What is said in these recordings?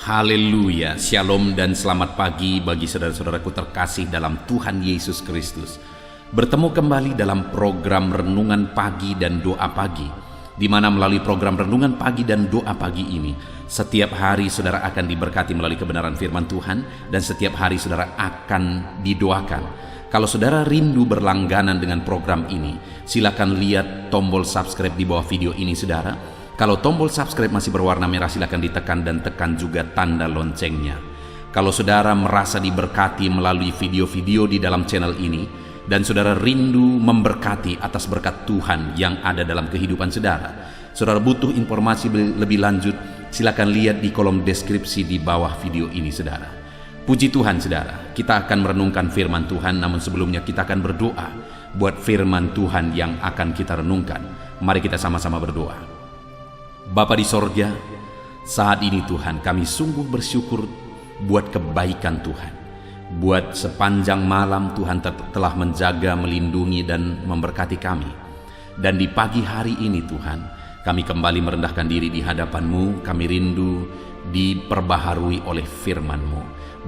Haleluya, shalom dan selamat pagi bagi saudara-saudaraku terkasih dalam Tuhan Yesus Kristus. Bertemu kembali dalam program Renungan Pagi dan Doa Pagi, di mana melalui program Renungan Pagi dan Doa Pagi ini, setiap hari saudara akan diberkati melalui kebenaran firman Tuhan, dan setiap hari saudara akan didoakan. Kalau saudara rindu berlangganan dengan program ini, silakan lihat tombol subscribe di bawah video ini saudara. Kalau tombol subscribe masih berwarna merah, silakan ditekan dan tekan juga tanda loncengnya. Kalau saudara merasa diberkati melalui video-video di dalam channel ini, dan saudara rindu memberkati atas berkat Tuhan yang ada dalam kehidupan saudara, saudara butuh informasi lebih lanjut, silakan lihat di kolom deskripsi di bawah video ini saudara. Puji Tuhan saudara, kita akan merenungkan firman Tuhan, namun sebelumnya kita akan berdoa buat firman Tuhan yang akan kita renungkan. Mari kita sama-sama berdoa. Bapa di sorga, saat ini Tuhan kami sungguh bersyukur buat kebaikan Tuhan. Buat sepanjang malam Tuhan telah menjaga, melindungi dan memberkati kami. Dan di pagi hari ini Tuhan, kami kembali merendahkan diri di hadapan-Mu. Kami rindu diperbaharui oleh firman-Mu.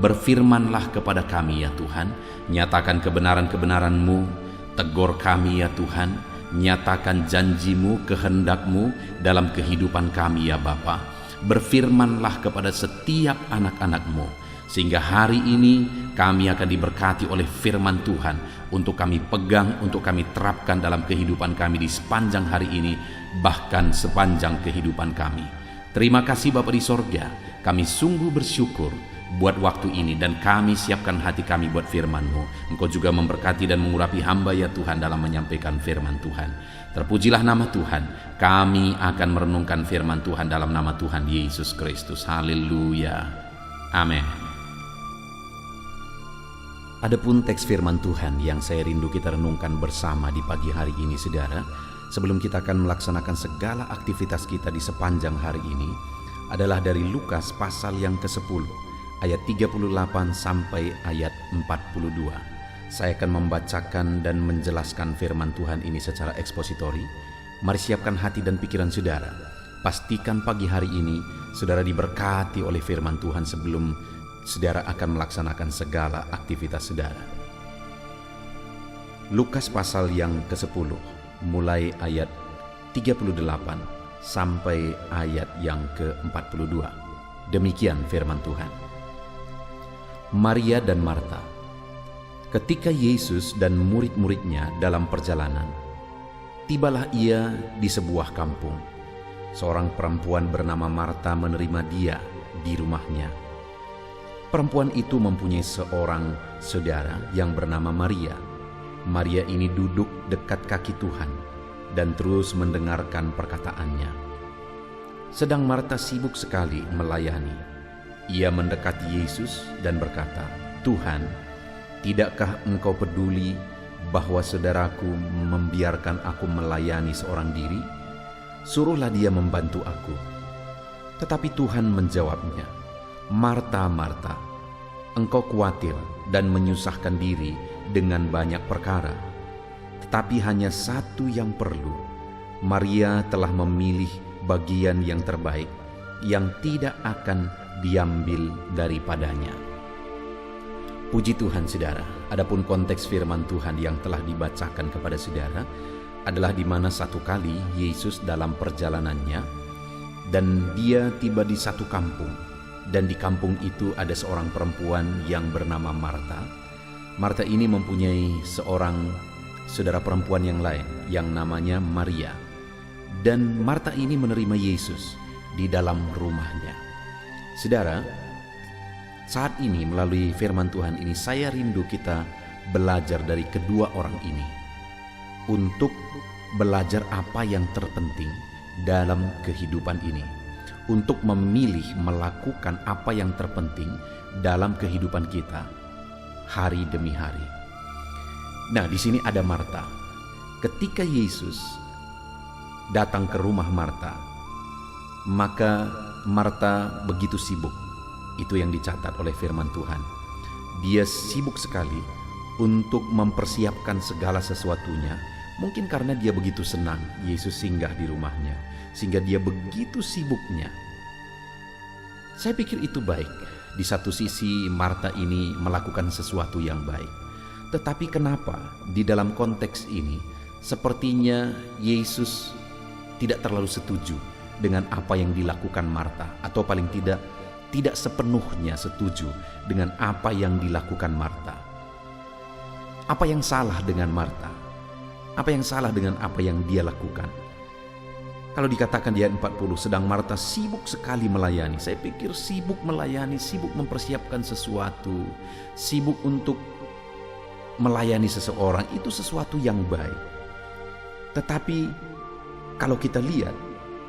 Berfirmanlah kepada kami ya Tuhan, nyatakan kebenaran-kebenaran-Mu, tegur kami ya Tuhan, nyatakan janji-Mu, kehendak-Mu dalam kehidupan kami ya Bapa. Berfirmanlah kepada setiap anak-anak-Mu, sehingga hari ini kami akan diberkati oleh firman Tuhan untuk kami pegang, untuk kami terapkan dalam kehidupan kami di sepanjang hari ini, bahkan sepanjang kehidupan kami. Terima kasih Bapa di sorga, kami sungguh bersyukur buat waktu ini, dan kami siapkan hati kami buat firman-Mu. Engkau juga memberkati dan mengurapi hamba ya Tuhan dalam menyampaikan firman Tuhan. Terpujilah nama Tuhan. Kami akan merenungkan firman Tuhan dalam nama Tuhan Yesus Kristus. Haleluya. Amin. Adapun teks firman Tuhan yang saya rindu kita renungkan bersama di pagi hari ini saudara, sebelum kita akan melaksanakan segala aktivitas kita di sepanjang hari ini, adalah dari Lukas pasal yang ke-10 ayat 38 sampai ayat 42. Saya akan membacakan dan menjelaskan firman Tuhan ini secara ekspositori. Mari siapkan hati dan pikiran saudara. Pastikan pagi hari ini saudara diberkati oleh firman Tuhan sebelum saudara akan melaksanakan segala aktivitas saudara. Lukas pasal yang ke-10 mulai ayat 38 sampai ayat yang ke-42. Demikian firman Tuhan. Maria dan Marta. Ketika Yesus dan murid-muridnya dalam perjalanan, tibalah ia di sebuah kampung. Seorang perempuan bernama Marta menerima dia di rumahnya. Perempuan itu mempunyai seorang saudara yang bernama Maria. Maria ini duduk dekat kaki Tuhan dan terus mendengarkan perkataannya. Sedang Marta sibuk sekali melayani. Ia mendekati Yesus dan berkata, "Tuhan, tidakkah Engkau peduli bahwa saudaraku membiarkan aku melayani seorang diri? Suruhlah dia membantu aku." Tetapi Tuhan menjawabnya, "Marta, Marta, engkau khawatir dan menyusahkan diri dengan banyak perkara. Tetapi hanya satu yang perlu. Maria telah memilih bagian yang terbaik, yang tidak akan diambil daripadanya." Puji Tuhan saudara. Adapun konteks firman Tuhan yang telah dibacakan kepada saudara adalah di mana satu kali Yesus dalam perjalanannya dan dia tiba di satu kampung, dan di kampung itu ada seorang perempuan yang bernama Marta. Marta ini mempunyai seorang saudara perempuan yang lain yang namanya Maria, dan Marta ini menerima Yesus di dalam rumahnya. Saudara, saat ini melalui firman Tuhan ini saya rindu kita belajar dari kedua orang ini untuk belajar apa yang terpenting dalam kehidupan ini, untuk memilih melakukan apa yang terpenting dalam kehidupan kita hari demi hari. Nah, di sini ada Marta. Ketika Yesus datang ke rumah Marta, maka Marta begitu sibuk. Itu yang dicatat oleh firman Tuhan. Dia sibuk sekali untuk mempersiapkan segala sesuatunya. Mungkin karena dia begitu senang Yesus singgah di rumahnya, sehingga dia begitu sibuknya Saya pikir itu baik. Di satu sisi Marta ini melakukan sesuatu yang baik. Tetapi kenapa di dalam konteks ini sepertinya Yesus tidak terlalu setuju dengan apa yang dilakukan Marta, atau paling tidak sepenuhnya setuju dengan apa yang dilakukan Marta. Apa yang salah dengan Marta? Apa yang salah dengan apa yang dia lakukan? Kalau dikatakan di ayat 40, sedang Marta sibuk sekali melayani. Saya pikir sibuk melayani, sibuk mempersiapkan sesuatu, sibuk untuk melayani seseorang, itu sesuatu yang baik. Tetapi kalau kita lihat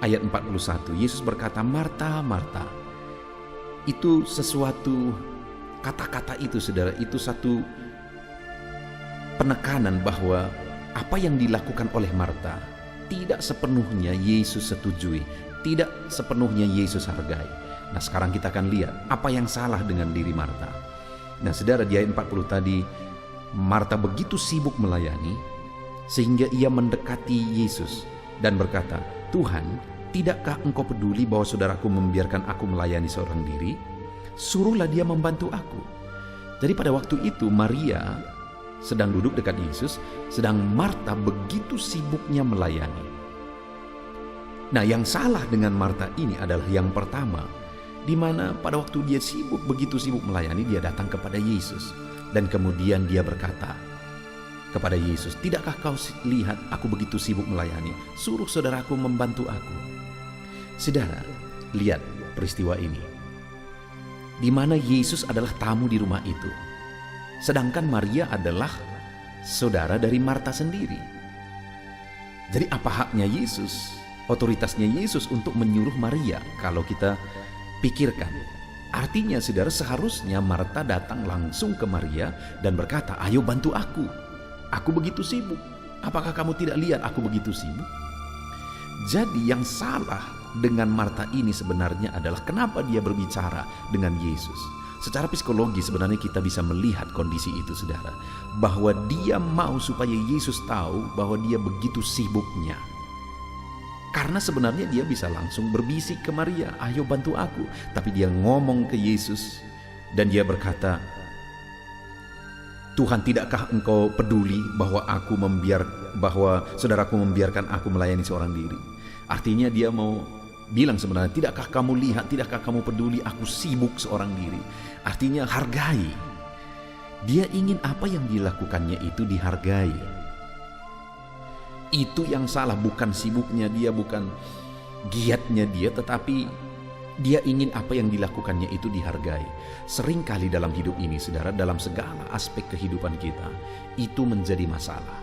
ayat 41, Yesus berkata, Marta, Marta. Itu sesuatu, kata-kata itu saudara, itu satu penekanan bahwa apa yang dilakukan oleh Marta tidak sepenuhnya Yesus setujui, tidak sepenuhnya Yesus hargai. Nah, sekarang kita akan lihat apa yang salah dengan diri Marta. Nah, saudara, di ayat 40 tadi, Marta begitu sibuk melayani sehingga ia mendekati Yesus dan berkata, Tuhan, tidakkah engkau peduli bahwa saudaraku membiarkan aku melayani seorang diri? Suruhlah dia membantu aku. Jadi pada waktu itu Maria sedang duduk dekat Yesus, sedang Marta begitu sibuknya melayani. Nah, yang salah dengan Marta ini adalah yang pertama, di mana pada waktu dia begitu sibuk melayani, dia datang kepada Yesus dan kemudian dia berkata kepada Yesus, tidakkah kau lihat aku begitu sibuk melayani? Suruh saudaraku membantu aku. Saudara, lihat peristiwa ini, di mana Yesus adalah tamu di rumah itu. Sedangkan Maria adalah saudara dari Marta sendiri. Jadi apa haknya Yesus, otoritasnya Yesus untuk menyuruh Maria? Kalau kita pikirkan, artinya saudara, seharusnya Marta datang langsung ke Maria dan berkata, ayo bantu aku begitu sibuk. Apakah kamu tidak lihat aku begitu sibuk? Jadi yang salah dengan Marta ini sebenarnya adalah kenapa dia berbicara dengan Yesus. Secara psikologi sebenarnya kita bisa melihat kondisi itu, saudara, bahwa dia mau supaya Yesus tahu bahwa dia begitu sibuknya. Karena sebenarnya dia bisa langsung berbisik ke Maria, ayo bantu aku. Tapi dia ngomong ke Yesus dan dia berkata, Tuhan, tidakkah engkau peduli bahwa saudaraku membiarkan aku melayani seorang diri? Artinya dia mau bilang sebenarnya, tidakkah kamu lihat, tidakkah kamu peduli aku sibuk seorang diri? Artinya hargai. Dia ingin apa yang dilakukannya itu dihargai. Itu yang salah, bukan sibuknya dia, bukan giatnya dia, tetapi dia ingin apa yang dilakukannya itu dihargai. Seringkali dalam hidup ini, saudara, dalam segala aspek kehidupan kita, itu menjadi masalah.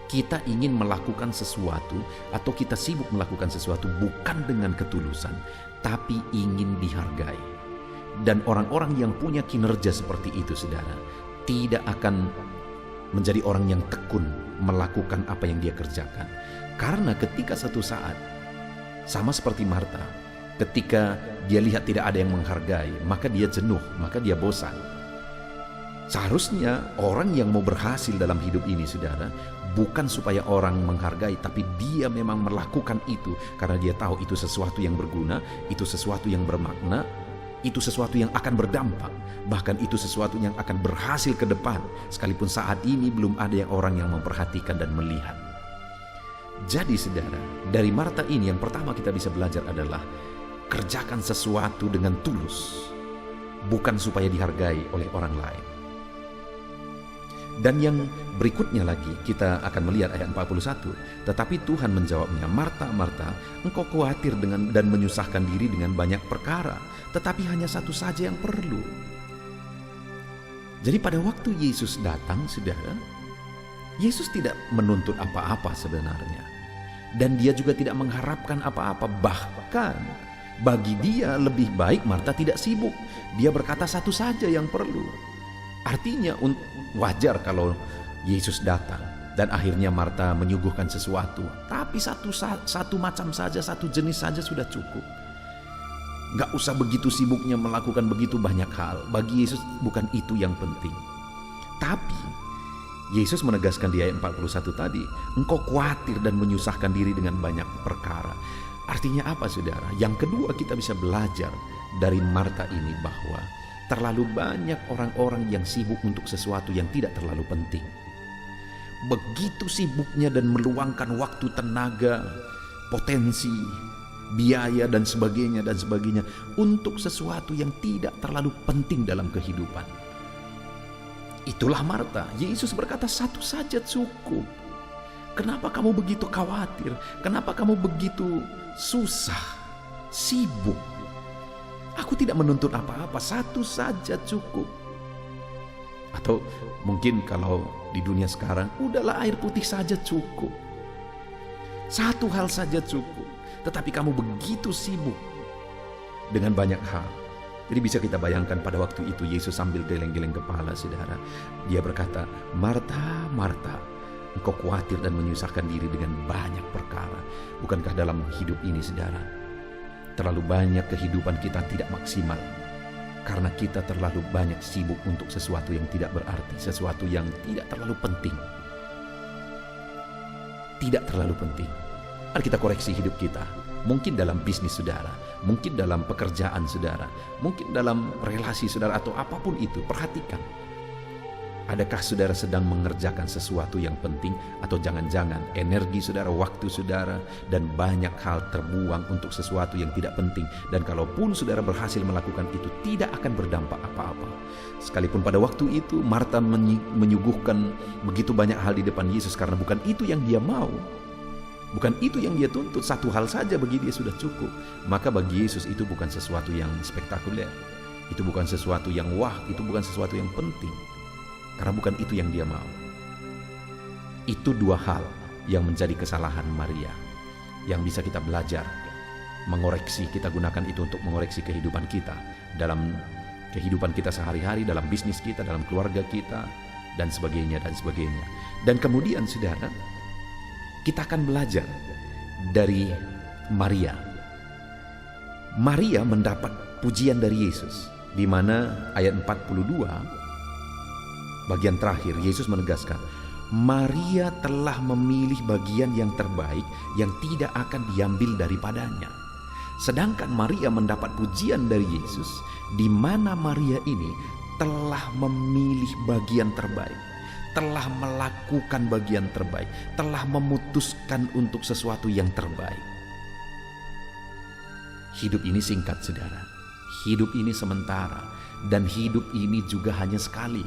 Kita ingin melakukan sesuatu atau kita sibuk melakukan sesuatu bukan dengan ketulusan, tapi ingin dihargai. Dan orang-orang yang punya kinerja seperti itu, saudara, tidak akan menjadi orang yang tekun melakukan apa yang dia kerjakan. Karena ketika satu saat, sama seperti Marta, ketika dia lihat tidak ada yang menghargai, maka dia jenuh, maka dia bosan. Seharusnya orang yang mau berhasil dalam hidup ini, saudara, bukan supaya orang menghargai, tapi dia memang melakukan itu karena dia tahu itu sesuatu yang berguna, itu sesuatu yang bermakna, itu sesuatu yang akan berdampak, bahkan itu sesuatu yang akan berhasil ke depan, sekalipun saat ini belum ada orang yang memperhatikan dan melihat. Jadi saudara, dari Marta ini yang pertama kita bisa belajar adalah kerjakan sesuatu dengan tulus, bukan supaya dihargai oleh orang lain. Dan yang berikutnya lagi kita akan melihat ayat 41. Tetapi Tuhan menjawabnya, Marta, Marta, engkau khawatir dan menyusahkan diri dengan banyak perkara, tetapi hanya satu saja yang perlu. Jadi pada waktu Yesus datang, saudara, Yesus tidak menuntut apa-apa sebenarnya. Dan dia juga tidak mengharapkan apa-apa. Bahkan bagi dia lebih baik Marta tidak sibuk. Dia berkata satu saja yang perlu. Artinya wajar kalau Yesus datang dan akhirnya Marta menyuguhkan sesuatu, tapi satu macam saja, satu jenis saja sudah cukup. Gak usah begitu sibuknya melakukan begitu banyak hal. Bagi Yesus bukan itu yang penting. Tapi Yesus menegaskan di ayat 41 tadi, engkau khawatir dan menyusahkan diri dengan banyak perkara. Artinya apa saudara? Yang kedua kita bisa belajar dari Marta ini bahwa terlalu banyak orang-orang yang sibuk untuk sesuatu yang tidak terlalu penting. Begitu sibuknya dan meluangkan waktu, tenaga, potensi, biaya dan sebagainya untuk sesuatu yang tidak terlalu penting dalam kehidupan. Itulah Marta. Yesus berkata, satu saja cukup. Kenapa kamu begitu khawatir? Kenapa kamu begitu susah, sibuk? Aku tidak menuntut apa-apa, satu saja cukup. Atau mungkin kalau di dunia sekarang, udahlah air putih saja cukup. Satu hal saja cukup. Tetapi kamu begitu sibuk dengan banyak hal. Jadi bisa kita bayangkan pada waktu itu Yesus sambil geleng-geleng kepala, saudara. Dia berkata, Marta, Marta, engkau khawatir dan menyusahkan diri dengan banyak perkara. Bukankah dalam hidup ini, saudara, terlalu banyak kehidupan kita tidak maksimal karena kita terlalu banyak sibuk untuk sesuatu yang tidak berarti, sesuatu yang tidak terlalu penting. Tidak terlalu penting. Mari kita koreksi hidup kita. Mungkin dalam bisnis saudara, mungkin dalam pekerjaan saudara, mungkin dalam relasi saudara, atau apapun itu. Perhatikan, adakah saudara sedang mengerjakan sesuatu yang penting, atau jangan-jangan energi saudara, waktu saudara, dan banyak hal terbuang untuk sesuatu yang tidak penting. Dan kalaupun saudara berhasil melakukan itu, tidak akan berdampak apa-apa. Sekalipun pada waktu itu Marta menyuguhkan begitu banyak hal di depan Yesus, karena bukan itu yang dia mau, bukan itu yang dia tuntut. Satu hal saja bagi dia sudah cukup. Maka bagi Yesus itu bukan sesuatu yang spektakuler, itu bukan sesuatu yang wah, itu bukan sesuatu yang penting, karena bukan itu yang dia mau. Itu dua hal yang menjadi kesalahan Maria, yang bisa kita belajar, mengoreksi. Kita gunakan itu untuk mengoreksi kehidupan kita, dalam kehidupan kita sehari-hari, dalam bisnis kita, dalam keluarga kita, dan sebagainya. Dan kemudian saudara, kita akan belajar dari Maria. Maria mendapat pujian dari Yesus, di mana ayat 42 bagian terakhir Yesus menegaskan, Maria telah memilih bagian yang terbaik yang tidak akan diambil daripadanya. Sedangkan Maria mendapat pujian dari Yesus, di mana Maria ini telah memilih bagian terbaik, telah melakukan bagian terbaik, telah memutuskan untuk sesuatu yang terbaik. Hidup ini singkat, saudara. Hidup ini sementara, dan hidup ini juga hanya sekali.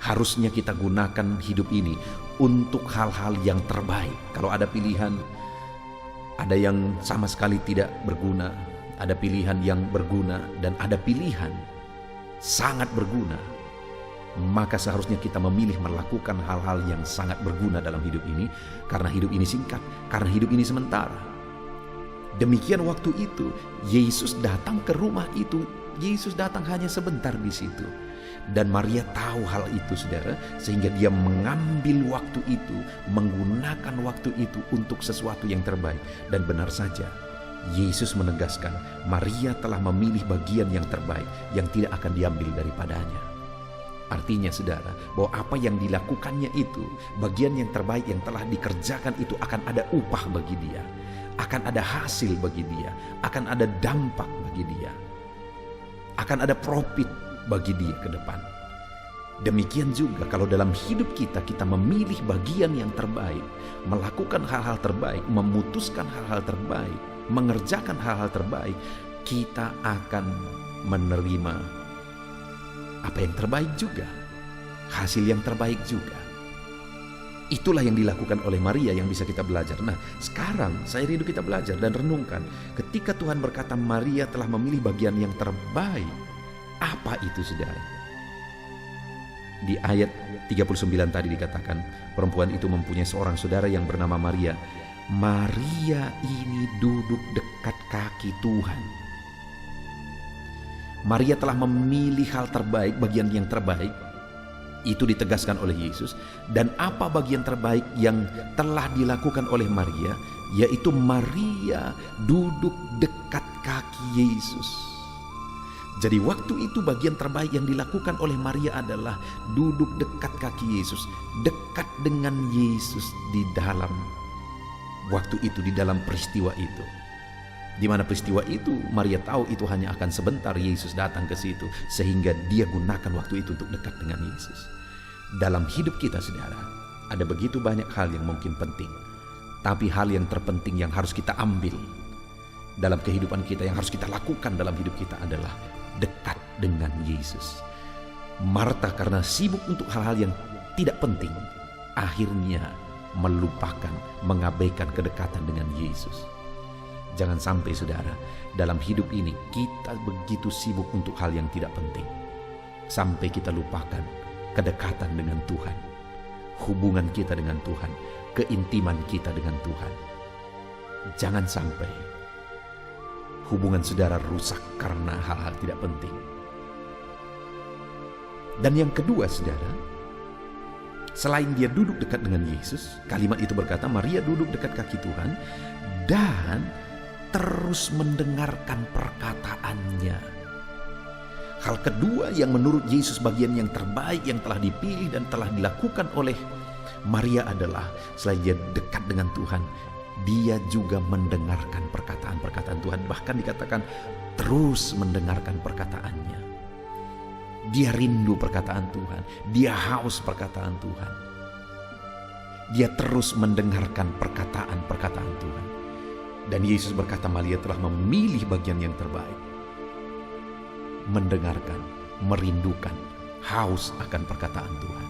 Harusnya kita gunakan hidup ini untuk hal-hal yang terbaik. Kalau ada pilihan, ada yang sama sekali tidak berguna, ada pilihan yang berguna, dan ada pilihan sangat berguna, maka seharusnya kita memilih melakukan hal-hal yang sangat berguna dalam hidup ini, karena hidup ini singkat, karena hidup ini sementara. Demikian waktu itu Yesus datang ke rumah itu. Yesus datang hanya sebentar di situ, dan Maria tahu hal itu, saudara, sehingga dia mengambil waktu itu, menggunakan waktu itu untuk sesuatu yang terbaik. Dan benar saja, Yesus menegaskan Maria telah memilih bagian yang terbaik yang tidak akan diambil daripadanya. Artinya, saudara, bahwa apa yang dilakukannya itu, bagian yang terbaik yang telah dikerjakan itu, akan ada upah bagi dia, akan ada hasil bagi dia, akan ada dampak bagi dia, akan ada profit bagi dia ke depan. Demikian juga kalau dalam hidup kita, kita memilih bagian yang terbaik, melakukan hal-hal terbaik, memutuskan hal-hal terbaik, mengerjakan hal-hal terbaik, kita akan menerima apa yang terbaik juga, hasil yang terbaik juga. Itulah yang dilakukan oleh Maria yang bisa kita belajar. Nah, sekarang saya rindu kita belajar dan renungkan, ketika Tuhan berkata Maria telah memilih bagian yang terbaik, apa itu, saudara? Di ayat 39 tadi dikatakan, perempuan itu mempunyai seorang saudara yang bernama Maria. Maria ini duduk dekat kaki Tuhan. Maria telah memilih hal terbaik, bagian yang terbaik. Itu ditegaskan oleh Yesus. Dan apa bagian terbaik yang telah dilakukan oleh Maria? Yaitu Maria duduk dekat kaki Yesus. Jadi waktu itu bagian terbaik yang dilakukan oleh Maria adalah duduk dekat kaki Yesus, dekat dengan Yesus di dalam waktu itu di dalam peristiwa itu. Di mana peristiwa itu Maria tahu itu hanya akan sebentar Yesus datang ke situ, sehingga dia gunakan waktu itu untuk dekat dengan Yesus. Dalam hidup kita saudara, ada begitu banyak hal yang mungkin penting, tapi hal yang terpenting yang harus kita ambil dalam kehidupan kita, yang harus kita lakukan dalam hidup kita adalah dekat dengan Yesus. Marta karena sibuk untuk hal-hal yang tidak penting, akhirnya melupakan, mengabaikan kedekatan dengan Yesus. Jangan sampai saudara, dalam hidup ini kita begitu sibuk untuk hal yang tidak penting, sampai kita lupakan kedekatan dengan Tuhan, hubungan kita dengan Tuhan, keintiman kita dengan Tuhan. Jangan sampai hubungan saudara rusak karena hal-hal tidak penting. Dan yang kedua saudara, selain dia duduk dekat dengan Yesus, kalimat itu berkata Maria duduk dekat kaki Tuhan dan terus mendengarkan perkataannya. Hal kedua yang menurut Yesus bagian yang terbaik yang telah dipilih dan telah dilakukan oleh Maria adalah selain dia dekat dengan Tuhan, dia juga mendengarkan perkataan-perkataan Tuhan. Bahkan dikatakan terus mendengarkan perkataannya. Dia rindu perkataan Tuhan, dia haus perkataan Tuhan. Dia terus mendengarkan perkataan-perkataan Tuhan. Dan Yesus berkata Maria telah memilih bagian yang terbaik. Mendengarkan, merindukan, haus akan perkataan Tuhan.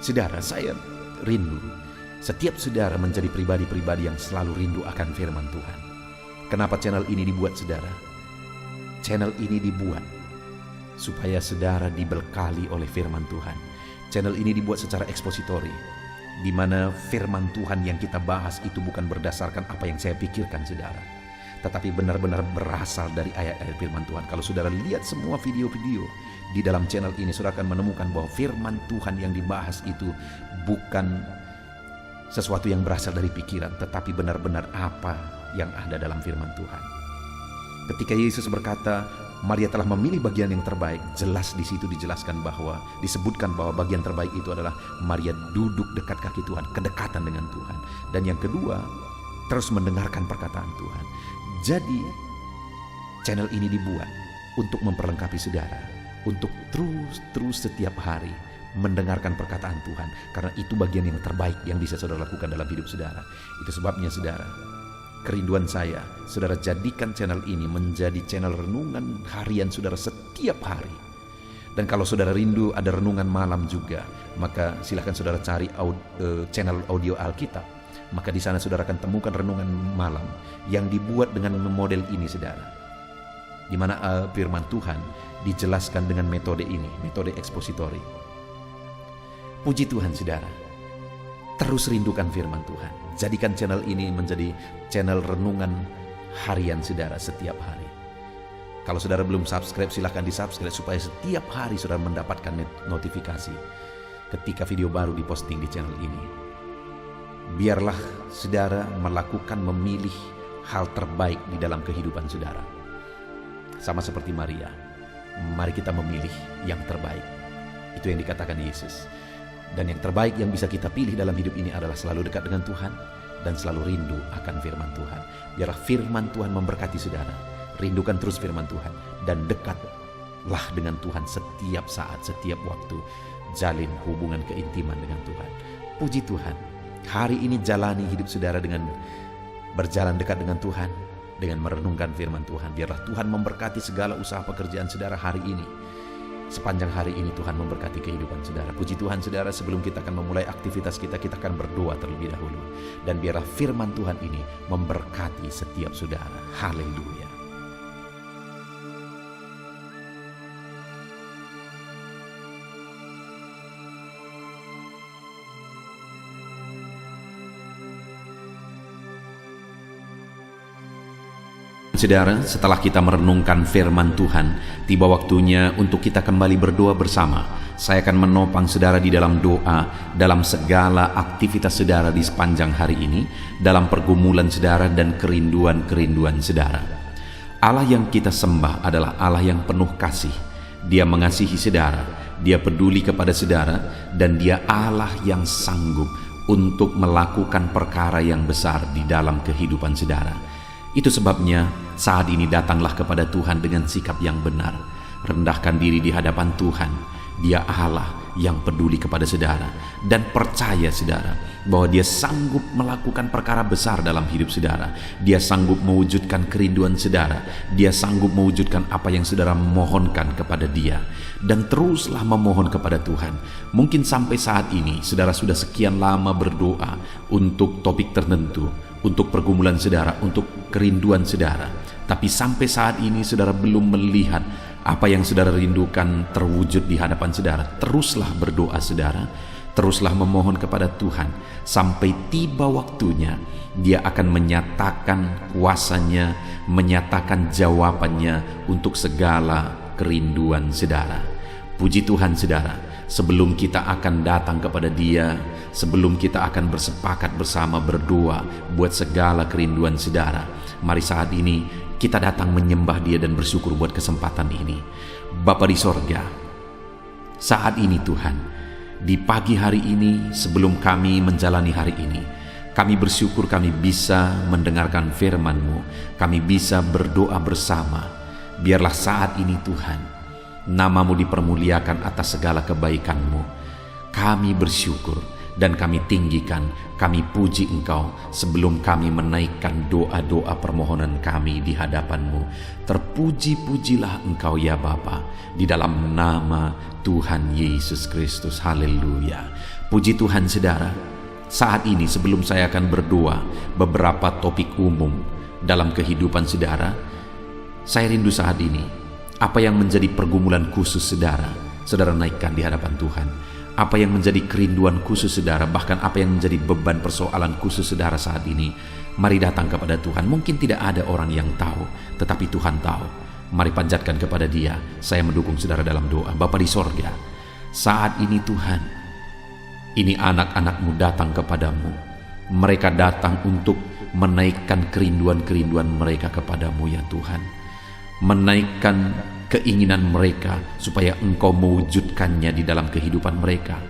Saudara, saya rindu setiap saudara menjadi pribadi-pribadi yang selalu rindu akan firman Tuhan. Kenapa channel ini dibuat saudara? Channel ini dibuat supaya saudara dibekali oleh firman Tuhan. Channel ini dibuat secara ekspositori, di mana firman Tuhan yang kita bahas itu bukan berdasarkan apa yang saya pikirkan saudara, tetapi benar-benar berasal dari ayat-ayat firman Tuhan. Kalau saudara lihat semua video-video di dalam channel ini, saudara akan menemukan bahwa firman Tuhan yang dibahas itu bukan sesuatu yang berasal dari pikiran, tetapi benar-benar apa yang ada dalam firman Tuhan. Ketika Yesus berkata Maria telah memilih bagian yang terbaik, jelas di situ dijelaskan bahwa, disebutkan bahwa bagian terbaik itu adalah Maria duduk dekat kaki Tuhan, kedekatan dengan Tuhan. Dan yang kedua, terus mendengarkan perkataan Tuhan. Jadi channel ini dibuat untuk memperlengkapi saudara, untuk terus setiap hari mendengarkan perkataan Tuhan, karena itu bagian yang terbaik yang bisa saudara lakukan dalam hidup saudara. Itu sebabnya saudara, kerinduan saya, saudara jadikan channel ini menjadi channel renungan harian saudara setiap hari. Dan kalau saudara rindu ada renungan malam juga, maka silakan saudara cari channel audio Alkitab. Maka di sana saudara akan temukan renungan malam yang dibuat dengan model ini saudara, di mana firman Tuhan dijelaskan dengan metode ini, metode ekspositori. Puji Tuhan saudara, terus rindukan firman Tuhan. Jadikan channel ini menjadi channel renungan harian saudara setiap hari. Kalau saudara belum subscribe, silahkan di subscribe supaya setiap hari saudara mendapatkan notifikasi ketika video baru diposting di channel ini. Biarlah saudara melakukan, memilih hal terbaik di dalam kehidupan saudara. Sama seperti Maria, mari kita memilih yang terbaik. Itu yang dikatakan Yesus. Dan yang terbaik yang bisa kita pilih dalam hidup ini adalah selalu dekat dengan Tuhan dan selalu rindu akan firman Tuhan. Biarlah firman Tuhan memberkati saudara. Rindukan terus firman Tuhan dan dekatlah dengan Tuhan setiap saat, setiap waktu. Jalin hubungan keintiman dengan Tuhan. Puji Tuhan, hari ini jalani hidup saudara dengan berjalan dekat dengan Tuhan, dengan merenungkan firman Tuhan. Biarlah Tuhan memberkati segala usaha pekerjaan saudara hari ini. Sepanjang hari ini Tuhan memberkati kehidupan saudara. Puji Tuhan saudara, sebelum kita akan memulai aktivitas kita akan berdoa terlebih dahulu. Dan biarlah firman Tuhan ini memberkati setiap saudara. Haleluya. Saudara, setelah kita merenungkan firman Tuhan, tiba waktunya untuk kita kembali berdoa bersama. Saya akan menopang saudara di dalam doa, dalam segala aktivitas saudara di sepanjang hari ini, dalam pergumulan saudara dan kerinduan-kerinduan saudara. Allah yang kita sembah adalah Allah yang penuh kasih. Dia mengasihi saudara, Dia peduli kepada saudara, dan Dia Allah yang sanggup untuk melakukan perkara yang besar di dalam kehidupan saudara. Itu sebabnya saat ini datanglah kepada Tuhan dengan sikap yang benar. Rendahkan diri di hadapan Tuhan. Dia Allah yang peduli kepada saudara, dan percaya saudara bahwa Dia sanggup melakukan perkara besar dalam hidup saudara. Dia sanggup mewujudkan kerinduan saudara. Dia sanggup mewujudkan apa yang saudara mohonkan kepada Dia. Dan teruslah memohon kepada Tuhan. Mungkin sampai saat ini saudara sudah sekian lama berdoa untuk topik tertentu, untuk pergumulan saudara, untuk kerinduan saudara, tapi sampai saat ini saudara belum melihat apa yang saudara rindukan terwujud di hadapan saudara. Teruslah berdoa saudara, teruslah memohon kepada Tuhan sampai tiba waktunya Dia akan menyatakan kuasanya, menyatakan jawabannya untuk segala kerinduan saudara. Puji Tuhan saudara, sebelum kita akan datang kepada Dia, sebelum kita akan bersepakat bersama berdoa buat segala kerinduan saudara, mari saat ini kita datang menyembah Dia dan bersyukur buat kesempatan ini. Bapa di sorga, saat ini Tuhan, di pagi hari ini sebelum kami menjalani hari ini, kami bersyukur kami bisa mendengarkan firman-Mu, kami bisa berdoa bersama. Biarlah saat ini Tuhan, Nama-Mu dipermuliakan atas segala kebaikan-Mu. Kami bersyukur dan kami tinggikan, kami puji Engkau sebelum kami menaikkan doa-doa permohonan kami di hadapan-Mu. Terpuji-pujilah Engkau ya Bapa, di dalam nama Tuhan Yesus Kristus. Haleluya. Puji Tuhan saudara, saat ini sebelum saya akan berdoa beberapa topik umum dalam kehidupan saudara, saya rindu saat ini apa yang menjadi pergumulan khusus saudara, saudara naikkan di hadapan Tuhan. Apa yang menjadi kerinduan khusus saudara, bahkan apa yang menjadi beban persoalan khusus saudara saat ini, mari datang kepada Tuhan. Mungkin tidak ada orang yang tahu, tetapi Tuhan tahu. Mari panjatkan kepada Dia. Saya mendukung saudara dalam doa. Bapa di sorga, saat ini Tuhan, ini anak-anak-Mu datang kepadamu. Mereka datang untuk menaikkan kerinduan-kerinduan mereka kepadamu ya Tuhan. Menaikkan keinginan mereka supaya Engkau mewujudkannya di dalam kehidupan mereka.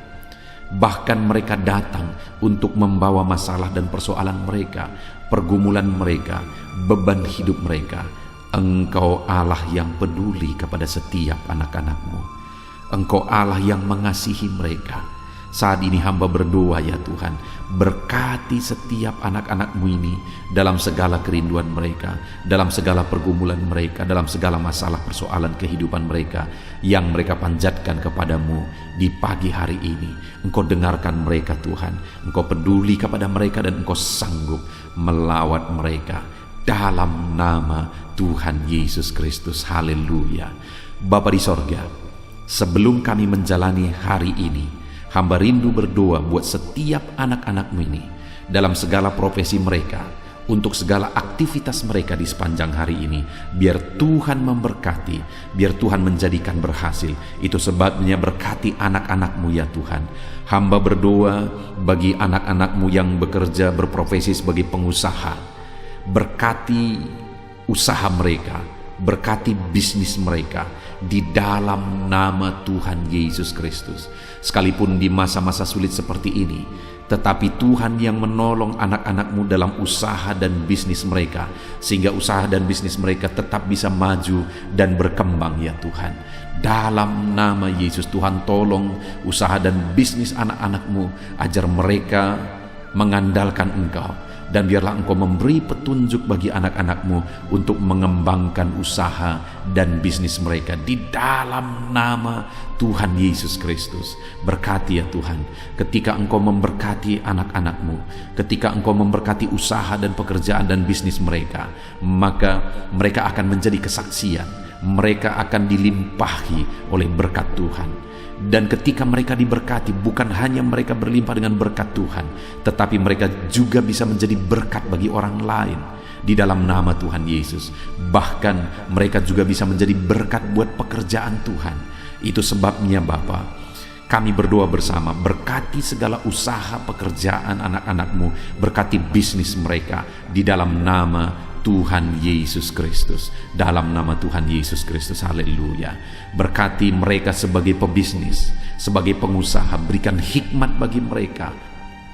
Bahkan mereka datang untuk membawa masalah dan persoalan mereka, pergumulan mereka, beban hidup mereka. Engkau Allah yang peduli kepada setiap anak-anak-Mu. Engkau Allah yang mengasihi mereka. Saat ini hamba berdoa ya Tuhan, berkati setiap anak-anak-Mu ini dalam segala kerinduan mereka, dalam segala pergumulan mereka, dalam segala masalah persoalan kehidupan mereka yang mereka panjatkan kepadamu di pagi hari ini. Engkau dengarkan mereka Tuhan, Engkau peduli kepada mereka dan Engkau sanggup melawat mereka dalam nama Tuhan Yesus Kristus. Haleluya. Bapa di sorga, sebelum kami menjalani hari ini, hamba rindu berdoa buat setiap anak-anak-Mu ini dalam segala profesi mereka, untuk segala aktivitas mereka di sepanjang hari ini. Biar Tuhan memberkati, biar Tuhan menjadikan berhasil. Itu sebabnya berkati anak-anak-Mu ya Tuhan. Hamba berdoa bagi anak-anak-Mu yang bekerja berprofesi sebagai pengusaha. Berkati usaha mereka, berkati bisnis mereka di dalam nama Tuhan Yesus Kristus. Sekalipun di masa-masa sulit seperti ini, tetapi Tuhan yang menolong anak-anak-Mu dalam usaha dan bisnis mereka, sehingga usaha dan bisnis mereka tetap bisa maju dan berkembang ya Tuhan. Dalam nama Yesus, Tuhan tolong usaha dan bisnis anak-anak-Mu, ajar mereka mengandalkan Engkau. Dan biarlah Engkau memberi petunjuk bagi anak-anak-Mu untuk mengembangkan usaha dan bisnis mereka di dalam nama Tuhan Yesus Kristus. Berkati ya Tuhan, ketika Engkau memberkati anak-anak-Mu, ketika Engkau memberkati usaha dan pekerjaan dan bisnis mereka, maka mereka akan menjadi kesaksian, mereka akan dilimpahi oleh berkat Tuhan. Dan ketika mereka diberkati, bukan hanya mereka berlimpah dengan berkat Tuhan, tetapi mereka juga bisa menjadi berkat bagi orang lain di dalam nama Tuhan Yesus. Bahkan mereka juga bisa menjadi berkat buat pekerjaan Tuhan. Itu sebabnya Bapa, kami berdoa bersama, berkati segala usaha pekerjaan anak-anak-Mu, berkati bisnis mereka di dalam nama Tuhan Yesus Kristus. Dalam nama Tuhan Yesus Kristus. Haleluya. Berkati mereka sebagai pebisnis, sebagai pengusaha. Berikan hikmat bagi mereka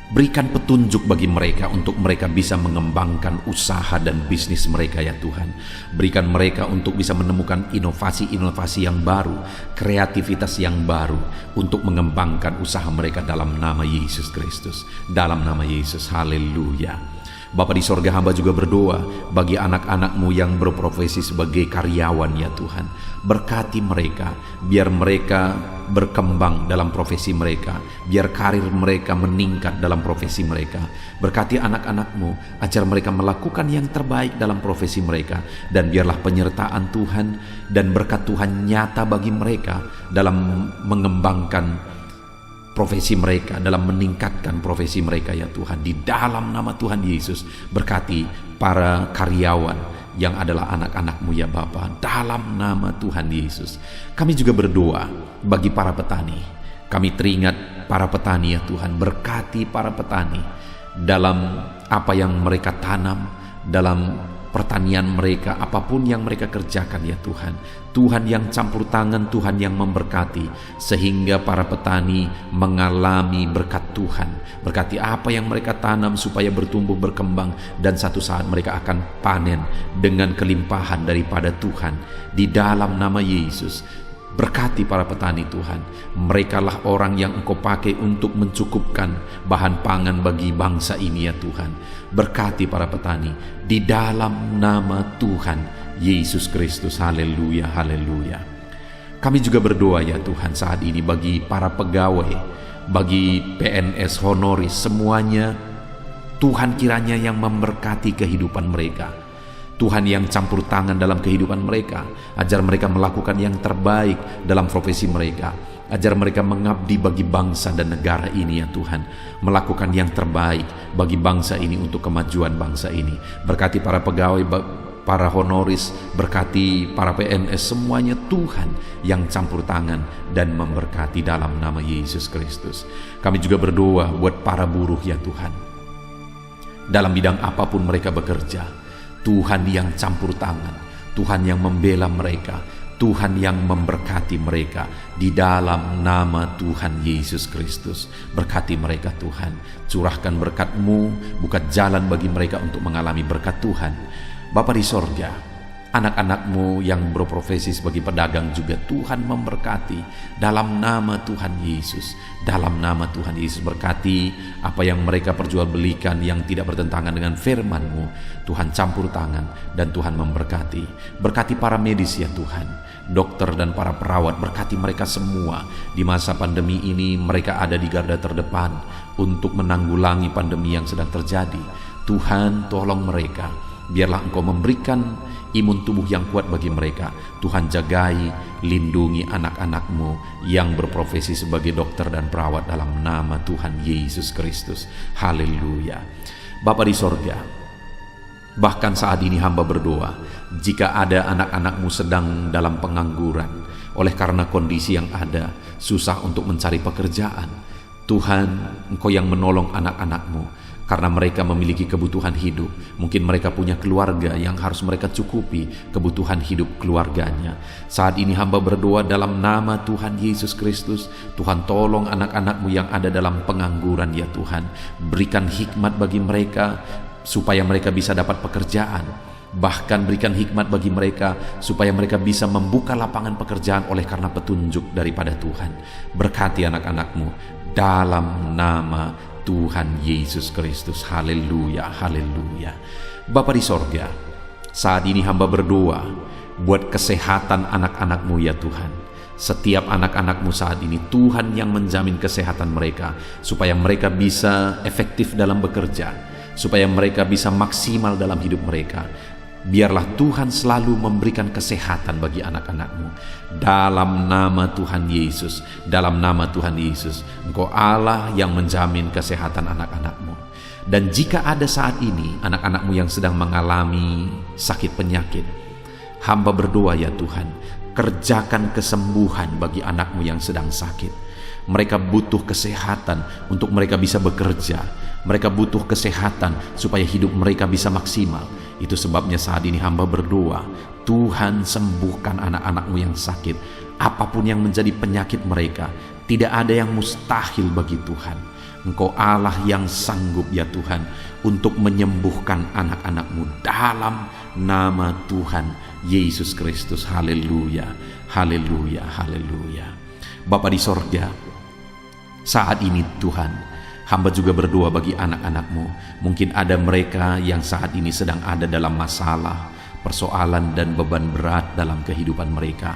Berikan petunjuk bagi mereka untuk mereka bisa mengembangkan usaha dan bisnis mereka ya Tuhan. Berikan mereka untuk bisa menemukan inovasi-inovasi yang baru, kreativitas yang baru untuk mengembangkan usaha mereka dalam nama Yesus Kristus. Dalam nama Yesus, haleluya. Bapa di sorga, hamba juga berdoa bagi anak-anak-Mu yang berprofesi sebagai karyawan ya Tuhan. Berkati mereka, biar mereka berkembang dalam profesi mereka, biar karir mereka meningkat dalam profesi mereka. Berkati anak-anak-Mu agar mereka melakukan yang terbaik dalam profesi mereka, dan biarlah penyertaan Tuhan dan berkat Tuhan nyata bagi mereka dalam mengembangkan profesi mereka, dalam meningkatkan profesi mereka ya Tuhan. Di dalam nama Tuhan Yesus, berkati para karyawan yang adalah anak-anak-Mu ya Bapa. Dalam nama Tuhan Yesus, kami juga berdoa bagi para petani. Kami teringat para petani ya Tuhan. Berkati para petani dalam apa yang mereka tanam, dalam pertanian mereka, apapun yang mereka kerjakan ya Tuhan. Tuhan yang campur tangan, Tuhan yang memberkati, sehingga para petani mengalami berkat Tuhan. Berkati apa yang mereka tanam supaya bertumbuh, berkembang, dan satu saat mereka akan panen dengan kelimpahan daripada Tuhan. Di dalam nama Yesus, berkati para petani Tuhan. Merekalah orang yang Engkau pakai untuk mencukupkan bahan pangan bagi bangsa ini ya Tuhan. Berkati para petani di dalam nama Tuhan Yesus Kristus. Haleluya, haleluya. Kami juga berdoa ya Tuhan saat ini bagi para pegawai, bagi PNS honoris semuanya. Tuhan kiranya yang memberkati kehidupan mereka. Tuhan yang campur tangan dalam kehidupan mereka, ajar mereka melakukan yang terbaik dalam profesi mereka, ajar mereka mengabdi bagi bangsa dan negara ini ya Tuhan, melakukan yang terbaik bagi bangsa ini untuk kemajuan bangsa ini. Berkati para pegawai, para honoris, berkati para PNS semuanya, Tuhan yang campur tangan dan memberkati dalam nama Yesus Kristus. Kami juga berdoa buat para buruh ya Tuhan, dalam bidang apapun mereka bekerja. Tuhan yang campur tangan, Tuhan yang membela mereka, Tuhan yang memberkati mereka di dalam nama Tuhan Yesus Kristus. Berkati mereka Tuhan, curahkan berkat-Mu, buka jalan bagi mereka untuk mengalami berkat Tuhan. Bapa di sorga, anak-anak-Mu yang berprofesi sebagai pedagang juga Tuhan memberkati dalam nama Tuhan Yesus. Dalam nama Tuhan Yesus, berkati apa yang mereka perjualbelikan yang tidak bertentangan dengan firman-Mu. Tuhan campur tangan dan Tuhan memberkati. Berkati para medis ya Tuhan, dokter dan para perawat, berkati mereka semua. Di masa pandemi ini mereka ada di garda terdepan untuk menanggulangi pandemi yang sedang terjadi. Tuhan tolong mereka, biarlah Engkau memberikan imun tubuh yang kuat bagi mereka. Tuhan jagai, lindungi anak-anak-Mu yang berprofesi sebagai dokter dan perawat dalam nama Tuhan Yesus Kristus. Haleluya. Bapa di sorga, bahkan saat ini hamba berdoa, jika ada anak-anak-Mu sedang dalam pengangguran oleh karena kondisi yang ada, susah untuk mencari pekerjaan, Tuhan, Engkau yang menolong anak-anak-Mu karena mereka memiliki kebutuhan hidup. Mungkin mereka punya keluarga yang harus mereka cukupi kebutuhan hidup keluarganya. Saat ini hamba berdoa dalam nama Tuhan Yesus Kristus, Tuhan tolong anak-anak-Mu yang ada dalam pengangguran ya Tuhan. Berikan hikmat bagi mereka supaya mereka bisa dapat pekerjaan. Bahkan berikan hikmat bagi mereka supaya mereka bisa membuka lapangan pekerjaan oleh karena petunjuk daripada Tuhan. Berkati anak-anak-Mu dalam nama Tuhan Yesus Kristus. Haleluya, haleluya. Bapa di sorga, saat ini hamba berdoa buat kesehatan anak-anak-Mu ya Tuhan. Setiap anak-anak-Mu saat ini, Tuhan yang menjamin kesehatan mereka, supaya mereka bisa efektif dalam bekerja, supaya mereka bisa maksimal dalam hidup mereka. Biarlah Tuhan selalu memberikan kesehatan bagi anak-anak-Mu. Dalam nama Tuhan Yesus, dalam nama Tuhan Yesus, Engkau Allah yang menjamin kesehatan anak-anak-Mu. Dan jika ada saat ini anak-anak-Mu yang sedang mengalami sakit penyakit, hamba berdoa ya Tuhan, kerjakan kesembuhan bagi anak-Mu yang sedang sakit. Mereka butuh kesehatan untuk mereka bisa bekerja. Mereka butuh kesehatan supaya hidup mereka bisa maksimal. Itu sebabnya saat ini hamba berdoa, Tuhan sembuhkan anak-anak-Mu yang sakit. Apapun yang menjadi penyakit mereka, Tidak ada yang mustahil bagi Tuhan. Engkau Allah yang sanggup ya Tuhan untuk menyembuhkan anak-anak-Mu dalam nama Tuhan Yesus Kristus. Haleluya, haleluya, haleluya. Bapa di sorga, saat ini Tuhan, hamba juga berdoa bagi anak-anak-Mu. Mungkin ada mereka yang saat ini sedang ada dalam masalah, persoalan dan beban berat dalam kehidupan mereka.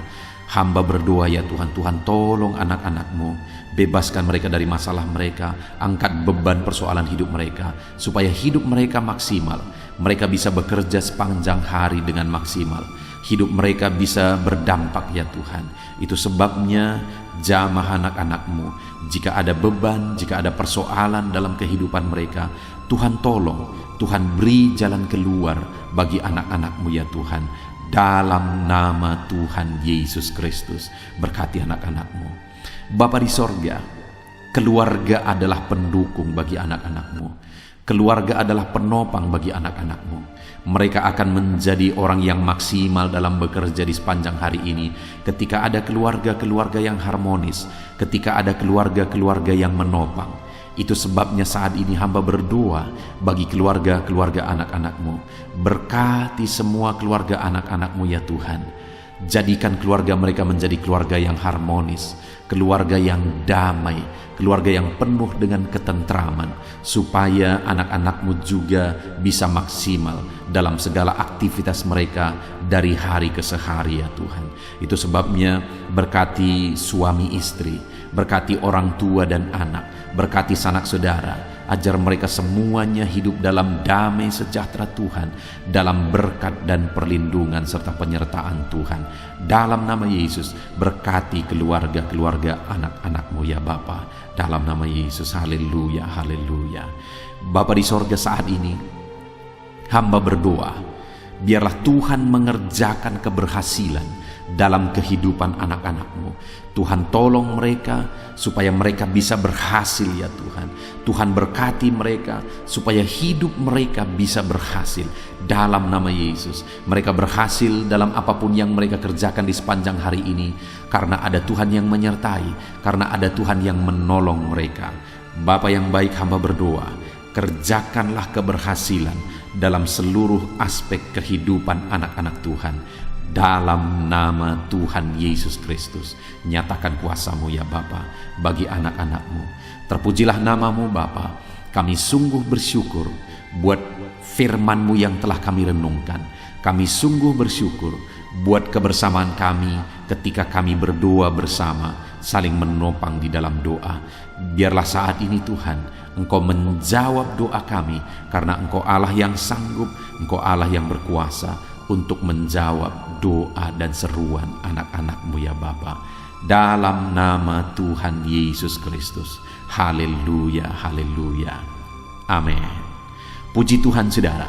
Hamba berdoa ya Tuhan, Tuhan tolong anak-anak-Mu, bebaskan mereka dari masalah mereka, angkat beban persoalan hidup mereka, supaya hidup mereka maksimal, mereka bisa bekerja sepanjang hari dengan maksimal, hidup mereka bisa berdampak ya Tuhan. Itu sebabnya jamah anak-anak-Mu, jika ada beban, jika ada persoalan dalam kehidupan mereka, Tuhan tolong, Tuhan beri jalan keluar bagi anak-anak-Mu ya Tuhan. Dalam nama Tuhan Yesus Kristus, berkati anak-anak-Mu. Bapa di sorga, keluarga adalah pendukung bagi anak-anak-Mu. Keluarga adalah penopang bagi anak-anak-Mu. Mereka akan menjadi orang yang maksimal dalam bekerja di sepanjang hari ini. Ketika ada keluarga-keluarga yang harmonis, ketika ada keluarga-keluarga yang menopang. Itu sebabnya saat ini hamba berdoa bagi keluarga-keluarga anak-anak-Mu. Berkati semua keluarga anak-anak-Mu ya Tuhan. Jadikan keluarga mereka menjadi keluarga yang harmonis, keluarga yang damai, keluarga yang penuh dengan ketentraman, supaya anak-anak-Mu juga bisa maksimal dalam segala aktivitas mereka dari hari ke sehari ya Tuhan. Itu sebabnya berkati suami istri, berkati orang tua dan anak, berkati sanak saudara, ajar mereka semuanya hidup dalam damai sejahtera Tuhan, dalam berkat dan perlindungan serta penyertaan Tuhan. Dalam nama Yesus, berkati keluarga-keluarga anak-anak-Mu ya Bapa. Dalam nama Yesus, haleluya, haleluya. Bapa di sorga, saat ini hamba berdoa, biarlah Tuhan mengerjakan keberhasilan dalam kehidupan anak-anak-Mu. Tuhan tolong mereka supaya mereka bisa berhasil ya Tuhan. Tuhan berkati mereka supaya hidup mereka bisa berhasil dalam nama Yesus. Mereka berhasil dalam apapun yang mereka kerjakan di sepanjang hari ini, karena ada Tuhan yang menyertai, karena ada Tuhan yang menolong mereka. Bapa yang baik, hamba berdoa, kerjakanlah keberhasilan dalam seluruh aspek kehidupan anak-anak Tuhan. Dalam nama Tuhan Yesus Kristus, nyatakan kuasa-Mu ya Bapa bagi anak-anak-Mu. Terpujilah nama-Mu Bapa. Kami sungguh bersyukur buat firman-Mu yang telah kami renungkan. Kami sungguh bersyukur buat kebersamaan kami ketika kami berdoa bersama, saling menopang di dalam doa. Biarlah saat ini Tuhan, Engkau menjawab doa kami, karena Engkau Allah yang sanggup, Engkau Allah yang berkuasa untuk menjawab doa dan seruan anak-anak-Mu ya Bapa. Dalam nama Tuhan Yesus Kristus. Haleluya, haleluya. Amin. Puji Tuhan saudara.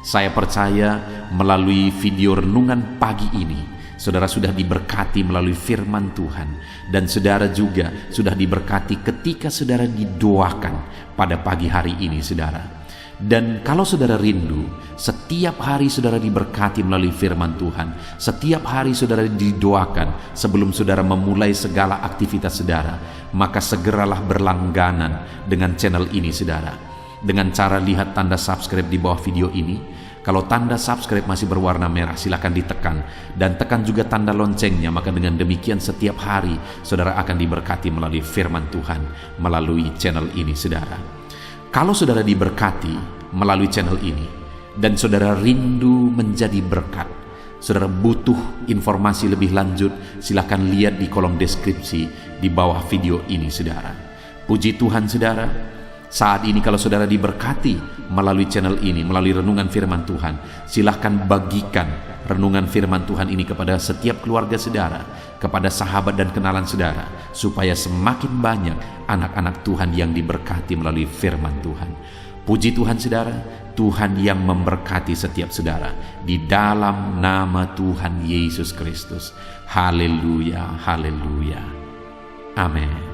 Saya percaya melalui video renungan pagi ini, saudara sudah diberkati melalui firman Tuhan. Dan saudara juga sudah diberkati ketika saudara didoakan pada pagi hari ini saudara. Dan kalau saudara rindu, setiap hari saudara diberkati melalui firman Tuhan, setiap hari saudara didoakan sebelum saudara memulai segala aktivitas saudara, maka segeralah berlangganan dengan channel ini saudara. Dengan cara lihat tanda subscribe di bawah video ini. Kalau tanda subscribe masih berwarna merah, silakan ditekan, dan tekan juga tanda loncengnya. Maka dengan demikian setiap hari saudara akan diberkati melalui firman Tuhan melalui channel ini saudara. Kalau saudara diberkati melalui channel ini dan saudara rindu menjadi berkat, saudara butuh informasi lebih lanjut, silakan lihat di kolom deskripsi di bawah video ini saudara. Puji Tuhan saudara, saat ini kalau saudara diberkati melalui channel ini, melalui renungan firman Tuhan, silakan bagikan renungan firman Tuhan ini kepada setiap keluarga saudara, kepada sahabat dan kenalan saudara, supaya semakin banyak anak-anak Tuhan yang diberkati melalui firman Tuhan. Puji Tuhan saudara, Tuhan yang memberkati setiap saudara di dalam nama Tuhan Yesus Kristus. Haleluya, haleluya. Amin.